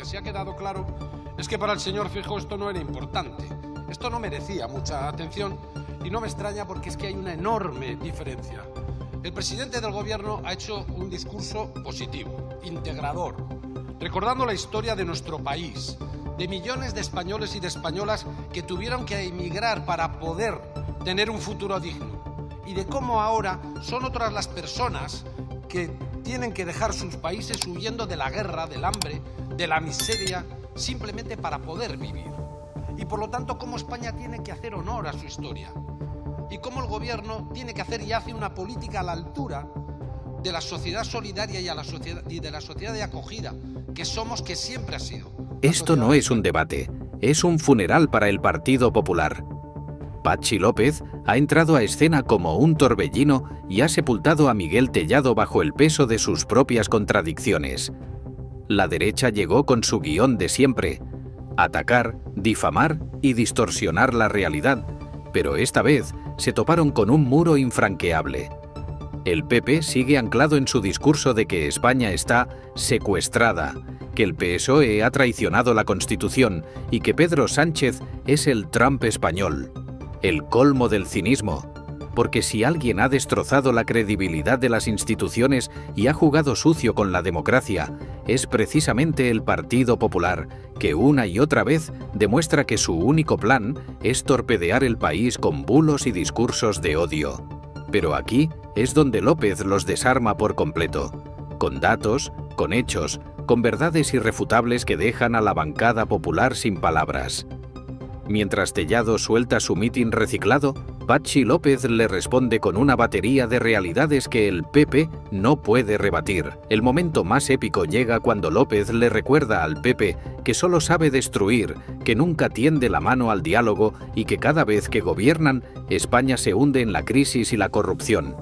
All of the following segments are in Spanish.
que sí ha quedado claro es que para el señor Feijóo esto no era importante. Esto no merecía mucha atención y no me extraña porque es que hay una enorme diferencia. El presidente del gobierno ha hecho un discurso positivo, integrador, recordando la historia de nuestro país, de millones de españoles y de españolas que tuvieron que emigrar para poder tener un futuro digno y de cómo ahora son otras las personas que tienen que dejar sus países huyendo de la guerra, del hambre, de la miseria, simplemente para poder vivir. Y por lo tanto, cómo España tiene que hacer honor a su historia y cómo el gobierno tiene que hacer y hace una política a la altura de la sociedad solidaria y de la sociedad de acogida que somos, que siempre ha sido. Esto no es un debate, es un funeral para el Partido Popular. Patxi López ha entrado a escena como un torbellino y ha sepultado a Miguel Tellado bajo el peso de sus propias contradicciones. La derecha llegó con su guión de siempre: atacar, difamar y distorsionar la realidad, pero esta vez se toparon con un muro infranqueable. El PP sigue anclado en su discurso de que España está secuestrada, que el PSOE ha traicionado la Constitución y que Pedro Sánchez es el Trump español. El colmo del cinismo, porque si alguien ha destrozado la credibilidad de las instituciones y ha jugado sucio con la democracia, es precisamente el Partido Popular, que una y otra vez demuestra que su único plan es torpedear el país con bulos y discursos de odio. Pero aquí es donde López los desarma por completo, con datos, con hechos, con verdades irrefutables que dejan a la bancada popular sin palabras. Mientras Tellado suelta su mitin reciclado, Patxi López le responde con una batería de realidades que el PP no puede rebatir. El momento más épico llega cuando López le recuerda al PP que solo sabe destruir, que nunca tiende la mano al diálogo y que cada vez que gobiernan, España se hunde en la crisis y la corrupción.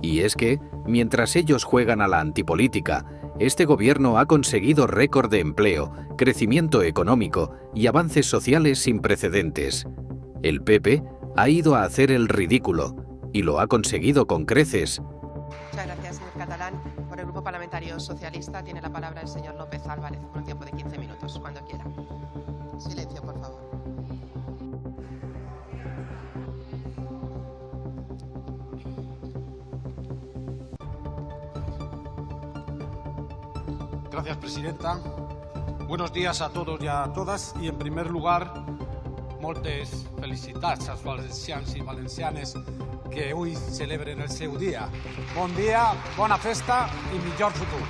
Y es que, mientras ellos juegan a la antipolítica, este gobierno ha conseguido récord de empleo, crecimiento económico y avances sociales sin precedentes. El PP ha ido a hacer el ridículo y lo ha conseguido con creces. Muchas gracias, señor Catalán. Por el Grupo Parlamentario Socialista tiene la palabra el señor López Álvarez, por un tiempo de 15 minutos, cuando quiera. Silencio, por favor. Gracias, presidenta. Buenos días a todos y a todas. Y en primer lugar, moltes felicitats als valencians i valencianes que avui celebren el seu dia. Bon dia, bona festa y millor futur.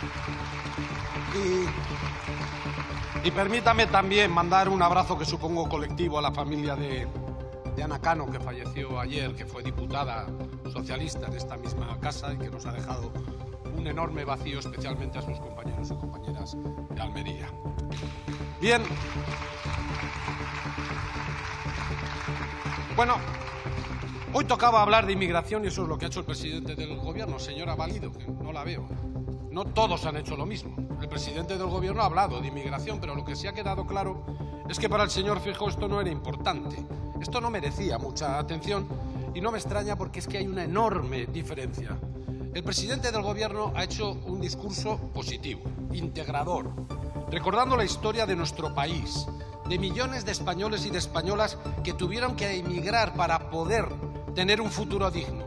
Y permítame también mandar un abrazo que supongo colectivo a la familia de Ana Cano, que falleció ayer, que fue diputada socialista en esta misma casa y que nos ha dejado un enorme vacío, especialmente a sus compañeros y compañeras de Almería. Bien. Bueno, hoy tocaba hablar de inmigración y eso es lo que ha hecho el presidente del gobierno, señora Valido, que no la veo. No todos han hecho lo mismo. El presidente del gobierno ha hablado de inmigración, pero lo que sí ha quedado claro es que para el señor Feijóo esto no era importante. Esto no merecía mucha atención y no me extraña porque es que hay una enorme diferencia. El presidente del gobierno ha hecho un discurso positivo, integrador, recordando la historia de nuestro país, de millones de españoles y de españolas que tuvieron que emigrar para poder tener un futuro digno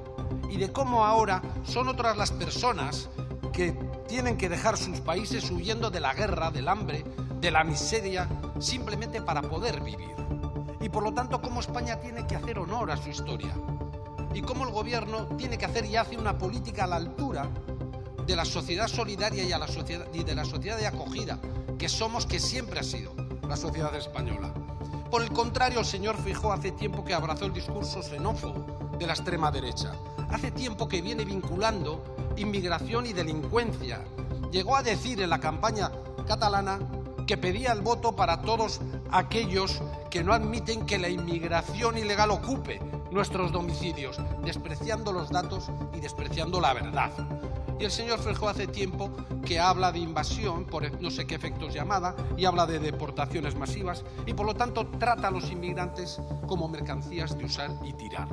y de cómo ahora son otras las personas que tienen que dejar sus países huyendo de la guerra, del hambre, de la miseria, simplemente para poder vivir. Y por lo tanto, cómo España tiene que hacer honor a su historia y cómo el gobierno tiene que hacer y hace una política a la altura de la sociedad solidaria y de la sociedad de acogida que somos, que siempre ha sido la sociedad española. Por el contrario, el señor Feijóo hace tiempo que abrazó el discurso xenófobo de la extrema derecha. Hace tiempo que viene vinculando inmigración y delincuencia. Llegó a decir en la campaña catalana que pedía el voto para todos aquellos que no admiten que la inmigración ilegal ocupe nuestros domicilios, despreciando los datos y despreciando la verdad. Y el señor Feijóo hace tiempo que habla de invasión por no sé qué efectos llamada y habla de deportaciones masivas y por lo tanto trata a los inmigrantes como mercancías de usar y tirar.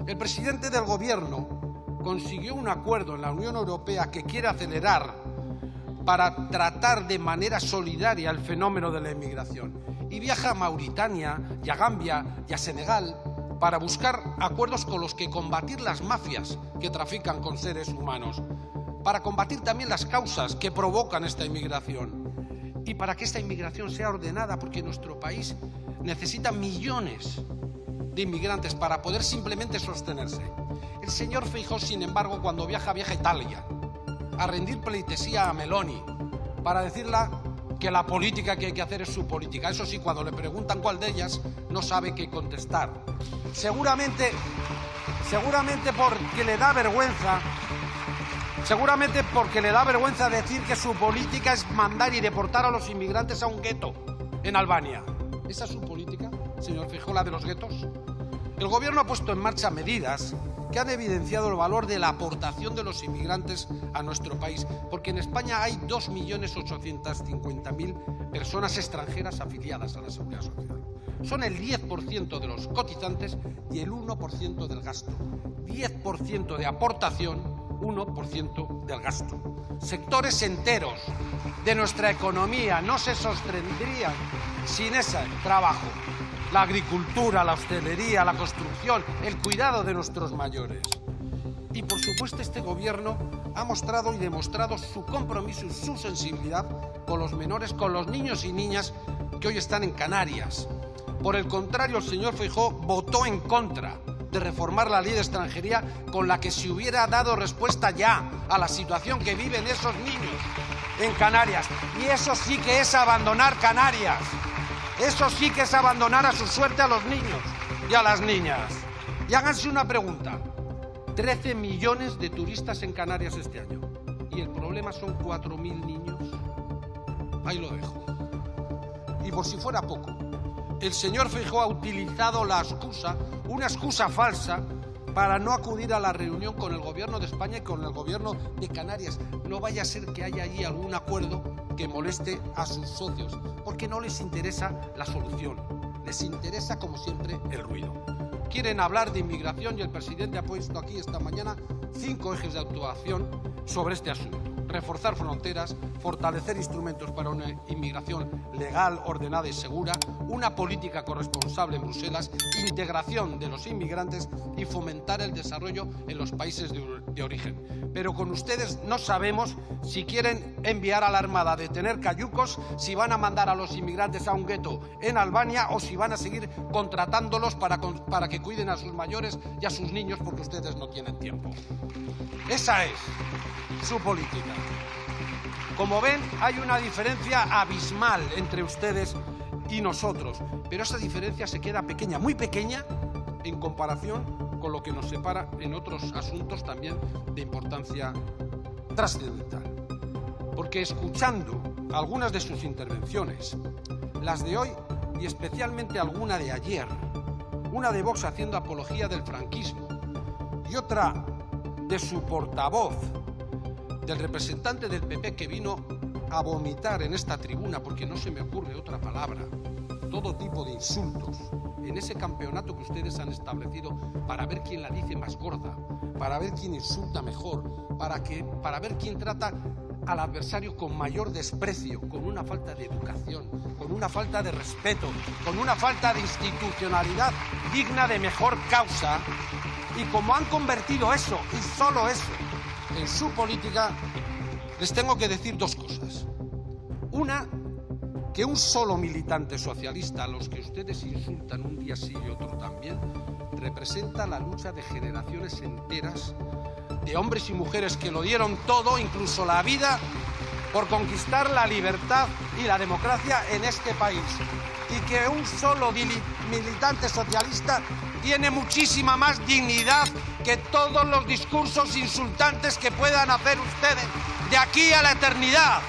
El presidente del gobierno consiguió un acuerdo en la Unión Europea que quiere acelerar para tratar de manera solidaria el fenómeno de la inmigración. Y viaja a Mauritania y a Gambia y a Senegal para buscar acuerdos con los que combatir las mafias que trafican con seres humanos, para combatir también las causas que provocan esta inmigración y para que esta inmigración sea ordenada, porque nuestro país necesita millones de inmigrantes para poder simplemente sostenerse. El señor Feijóo, sin embargo, cuando viaja a Italia a rendir pleitesía a Meloni para decirle que la política que hay que hacer es su política. Eso sí, cuando le preguntan cuál de ellas, no sabe qué contestar. Seguramente porque le da vergüenza decir que su política es mandar y deportar a los inmigrantes a un gueto en Albania. ¿Esa es su política, señor Feijóo, la de los guetos? El gobierno ha puesto en marcha medidas que han evidenciado el valor de la aportación de los inmigrantes a nuestro país, porque en España hay 2.850.000 personas extranjeras afiliadas a la Seguridad Social. Son el 10% de los cotizantes y el 1% del gasto. 10% de aportación, 1% del gasto. Sectores enteros de nuestra economía no se sostendrían sin ese trabajo. La agricultura, la hostelería, la construcción, el cuidado de nuestros mayores. Y por supuesto este gobierno ha mostrado y demostrado su compromiso y su sensibilidad con los menores, con los niños y niñas que hoy están en Canarias. Por el contrario, el señor Feijóo votó en contra de reformar la ley de extranjería con la que se hubiera dado respuesta ya a la situación que viven esos niños en Canarias. Y eso sí que es abandonar Canarias. Eso sí que es abandonar a su suerte a los niños y a las niñas. Y háganse una pregunta. 13 millones de turistas en Canarias este año. Y el problema son 4.000 niños. Ahí lo dejo. Y por si fuera poco, el señor Feijóo ha utilizado una excusa falsa, para no acudir a la reunión con el Gobierno de España y con el Gobierno de Canarias. No vaya a ser que haya allí algún acuerdo que moleste a sus socios, porque no les interesa la solución, les interesa, como siempre, el ruido. Quieren hablar de inmigración y el presidente ha puesto aquí esta mañana 5 ejes de actuación sobre este asunto. Reforzar fronteras, fortalecer instrumentos para una inmigración legal, ordenada y segura, una política corresponsable en Bruselas, integración de los inmigrantes y fomentar el desarrollo en los países de origen. Pero con ustedes no sabemos si quieren enviar a la Armada a detener cayucos, si van a mandar a los inmigrantes a un gueto en Albania o si van a seguir contratándolos para que cuiden a sus mayores y a sus niños, porque ustedes no tienen tiempo. Esa es su política. Como ven, hay una diferencia abismal entre ustedes y nosotros, pero esa diferencia se queda pequeña, muy pequeña, en comparación con lo que nos separa en otros asuntos también de importancia trascendental. Porque escuchando algunas de sus intervenciones, las de hoy y especialmente alguna de ayer, una de Vox haciendo apología del franquismo y otra de su portavoz, del representante del PP, que vino a vomitar en esta tribuna, porque no se me ocurre otra palabra, todo tipo de insultos, en ese campeonato que ustedes han establecido para ver quién la dice más gorda, para ver quién insulta mejor, para ver quién trata al adversario con mayor desprecio, con una falta de educación, con una falta de respeto, con una falta de institucionalidad digna de mejor causa. Y como han convertido eso, y solo eso, en su política, les tengo que decir 2 cosas. Una, que un solo militante socialista, a los que ustedes insultan un día sí y otro también, representa la lucha de generaciones enteras de hombres y mujeres que lo dieron todo, incluso la vida, por conquistar la libertad y la democracia en este país. Y que un solo militante socialista tiene muchísima más dignidad que todos los discursos insultantes que puedan hacer ustedes de aquí a la eternidad.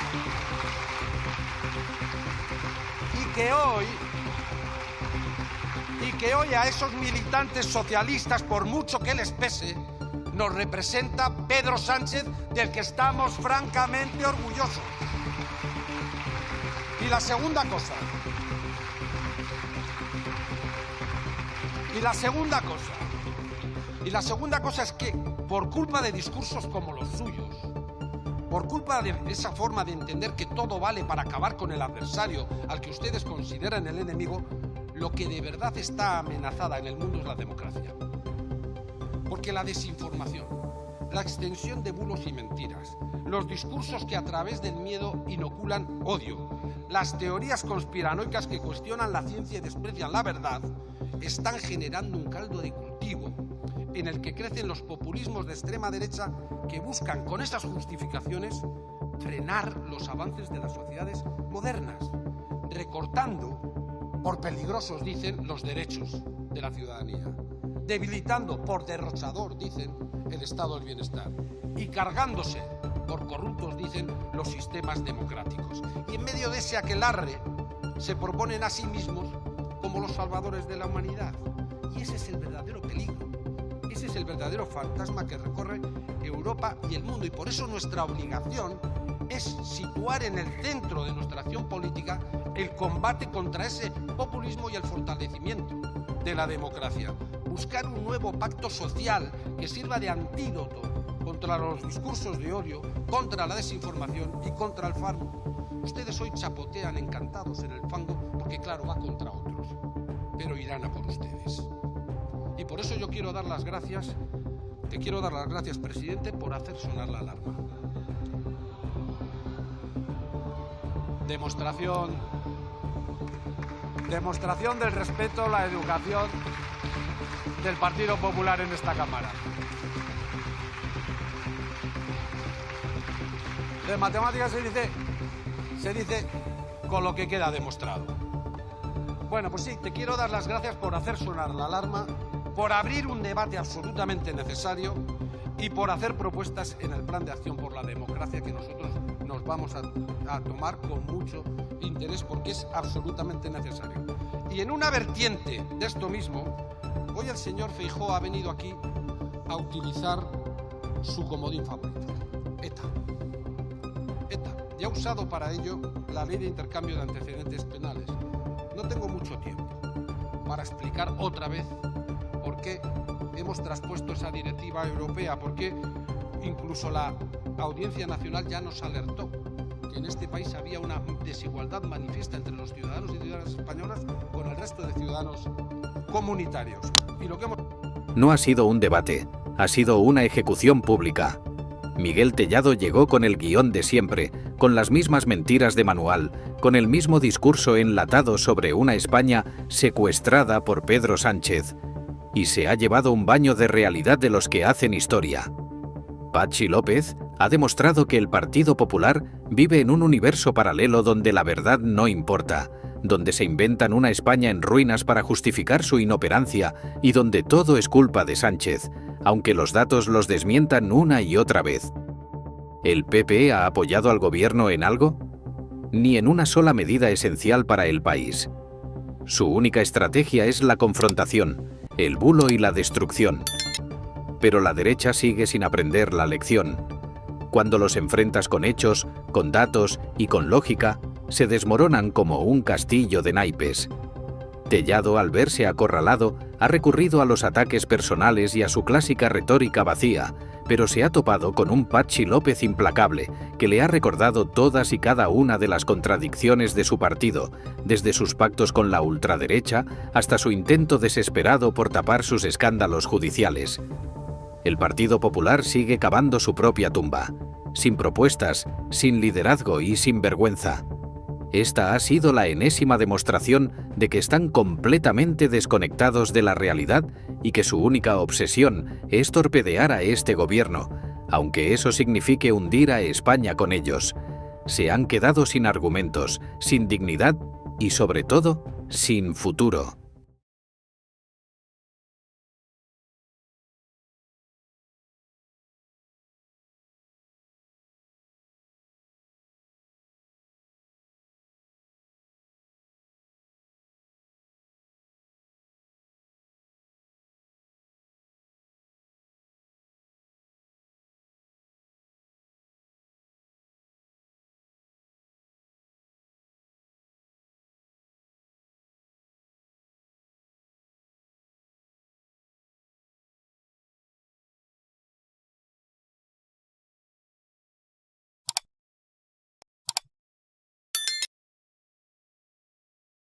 Y que hoy a esos militantes socialistas, por mucho que les pese, nos representa Pedro Sánchez, del que estamos francamente orgullosos. Y la segunda cosa es que, por culpa de discursos como los suyos, por culpa de esa forma de entender que todo vale para acabar con el adversario al que ustedes consideran el enemigo, lo que de verdad está amenazada en el mundo es la democracia. Porque la desinformación, la extensión de bulos y mentiras, los discursos que a través del miedo inoculan odio, las teorías conspiranoicas que cuestionan la ciencia y desprecian la verdad, están generando un caldo de cultivo en el que crecen los populismos de extrema derecha que buscan con esas justificaciones frenar los avances de las sociedades modernas, recortando, por peligrosos dicen, los derechos de la ciudadanía, debilitando por derrochador, dicen, el estado del bienestar y cargándose por corruptos, dicen, los sistemas democráticos. Y en medio de ese aquelarre se proponen a sí mismos como los salvadores de la humanidad. Y ese es el verdadero peligro. Ese es el verdadero fantasma que recorre Europa y el mundo. Y por eso nuestra obligación es situar en el centro de nuestra acción política el combate contra ese populismo y el fortalecimiento de la democracia. Buscar un nuevo pacto social que sirva de antídoto contra los discursos de odio, contra la desinformación y contra el fango. Ustedes hoy chapotean encantados en el fango porque, claro, va contra otros, pero irán a por ustedes. Y por eso yo quiero dar las gracias, te quiero dar las gracias, presidente, por hacer sonar la alarma. Demostración del respeto, la educación del Partido Popular en esta Cámara. De matemáticas se dice con lo que queda demostrado. Bueno, pues sí, te quiero dar las gracias por hacer sonar la alarma, por abrir un debate absolutamente necesario y por hacer propuestas en el plan de acción por la democracia que nosotros nos vamos a tomar con mucho interés porque es absolutamente necesario. Y en una vertiente de esto mismo, hoy el señor Feijóo ha venido aquí a utilizar su comodín favorito, ETA. Y ha usado para ello la ley de intercambio de antecedentes penales. No tengo mucho tiempo para explicar otra vez por qué hemos traspuesto esa directiva europea, por qué incluso la Audiencia Nacional ya nos alertó que en este país había una desigualdad manifiesta entre los ciudadanos y ciudadanas españolas con el resto de ciudadanos comunitarios. Y lo que hemos... No ha sido un debate, ha sido una ejecución pública. Miguel Tellado llegó con el guión de siempre, con las mismas mentiras de manual, con el mismo discurso enlatado sobre una España secuestrada por Pedro Sánchez, y se ha llevado un baño de realidad de los que hacen historia. Patxi López ha demostrado que el Partido Popular vive en un universo paralelo donde la verdad no importa, donde se inventan una España en ruinas para justificar su inoperancia y donde todo es culpa de Sánchez, aunque los datos los desmientan una y otra vez. ¿El PP ha apoyado al gobierno en algo? Ni en una sola medida esencial para el país. Su única estrategia es la confrontación, el bulo y la destrucción. Pero la derecha sigue sin aprender la lección. Cuando los enfrentas con hechos, con datos y con lógica, se desmoronan como un castillo de naipes. Tellado, al verse acorralado, ha recurrido a los ataques personales y a su clásica retórica vacía, pero se ha topado con un Patxi López implacable que le ha recordado todas y cada una de las contradicciones de su partido, desde sus pactos con la ultraderecha hasta su intento desesperado por tapar sus escándalos judiciales. El Partido Popular sigue cavando su propia tumba, sin propuestas, sin liderazgo y sin vergüenza. Esta ha sido la enésima demostración de que están completamente desconectados de la realidad y que su única obsesión es torpedear a este gobierno, aunque eso signifique hundir a España con ellos. Se han quedado sin argumentos, sin dignidad y, sobre todo, sin futuro.